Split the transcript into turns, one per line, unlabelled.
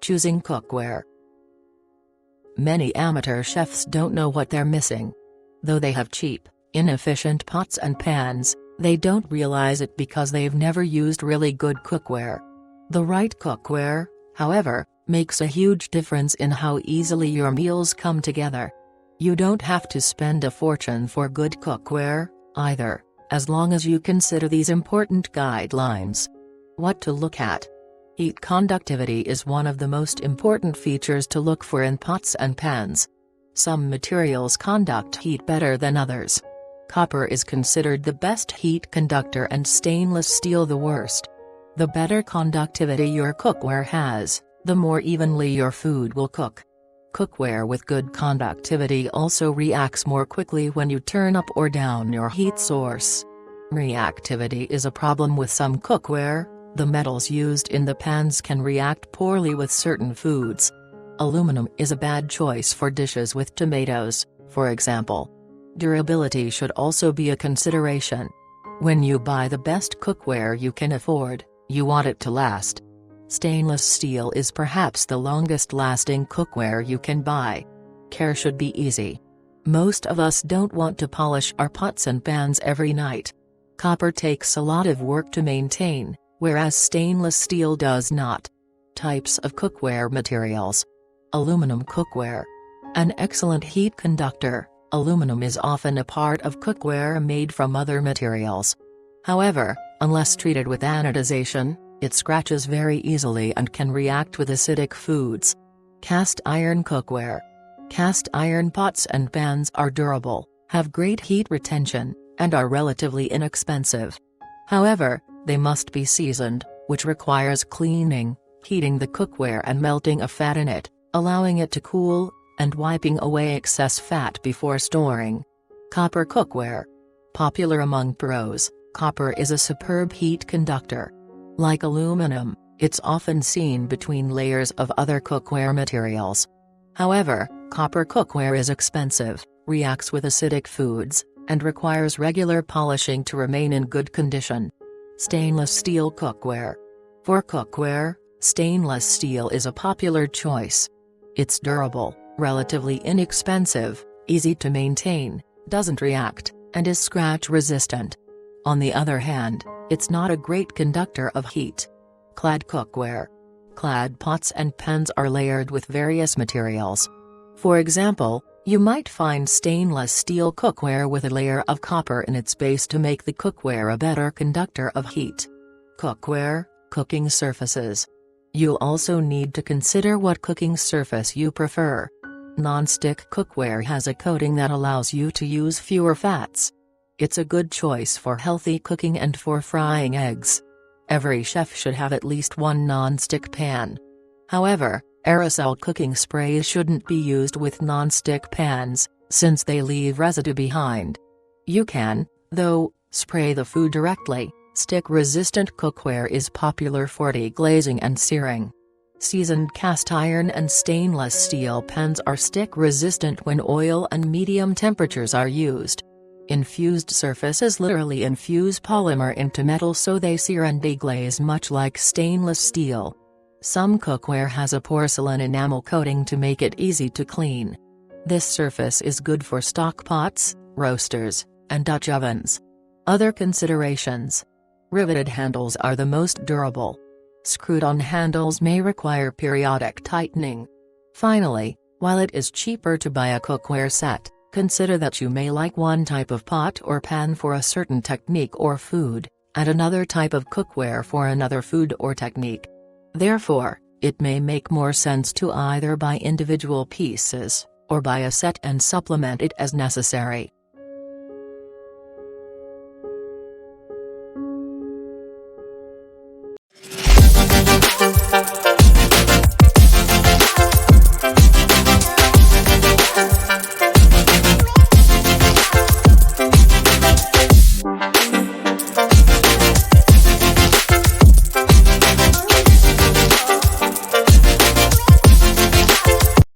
Choosing cookware. Many amateur chefs don't know what they're missing. Though they have cheap, inefficient pots and pans, they don't realize it because they've never used really good cookware. The right cookware, however, makes a huge difference in how easily your meals come together. You don't have to spend a fortune for good cookware, either, as long as you consider these important guidelines. What to look at. Heat conductivity is one of the most important features to look for in pots and pans. Some materials conduct heat better than others. Copper is considered the best heat conductor and stainless steel the worst. The better conductivity your cookware has, the more evenly your food will cook. Cookware with good conductivity also reacts more quickly when you turn up or down your heat source. Reactivity is a problem with some cookware. The metals used in the pans can react poorly with certain foods. Aluminum is a bad choice for dishes with tomatoes, for example. Durability should also be a consideration. When you buy the best cookware you can afford, you want it to last. Stainless steel is perhaps the longest-lasting cookware you can buy. Care should be easy. Most of us don't want to polish our pots and pans every night. Copper takes a lot of work to maintain, whereas stainless steel does not. Types of cookware materials. Aluminum cookware. An excellent heat conductor, aluminum is often a part of cookware made from other materials. However, unless treated with anodization, it scratches very easily and can react with acidic foods. Cast iron cookware. Cast iron pots and pans are durable, have great heat retention, and are relatively inexpensive. However, they must be seasoned, which requires cleaning, heating the cookware and melting a fat in it, allowing it to cool, and wiping away excess fat before storing. Copper cookware. Popular among pros, copper is a superb heat conductor. Like aluminum, it's often seen between layers of other cookware materials. However, copper cookware is expensive, reacts with acidic foods, and requires regular polishing to remain in good condition. Stainless steel cookware. For cookware, stainless steel is a popular choice. It's durable, relatively inexpensive, easy to maintain, doesn't react, and is scratch-resistant. On the other hand, it's not a great conductor of heat. Clad cookware. Clad pots and pans are layered with various materials. For example, you might find stainless steel cookware with a layer of copper in its base to make the cookware a better conductor of heat. Cookware, cooking surfaces. You'll also need to consider what cooking surface you prefer. Non-stick cookware has a coating that allows you to use fewer fats. It's a good choice for healthy cooking and for frying eggs. Every chef should have at least one non-stick pan. However, aerosol cooking sprays shouldn't be used with non-stick pans, since they leave residue behind. You can, though, spray the food directly. Stick-resistant cookware is popular for deglazing and searing. Seasoned cast iron and stainless steel pans are stick-resistant when oil and medium temperatures are used. Infused surfaces literally infuse polymer into metal so they sear and deglaze much like stainless steel. Some cookware has a porcelain enamel coating to make it easy to clean. This surface is good for stock pots, roasters, and Dutch ovens. Other considerations. Riveted handles are the most durable. Screwed-on handles may require periodic tightening. Finally, while it is cheaper to buy a cookware set, consider that you may like one type of pot or pan for a certain technique or food, and another type of cookware for another food or technique. Therefore, it may make more sense to either buy individual pieces, or buy a set and supplement it as necessary.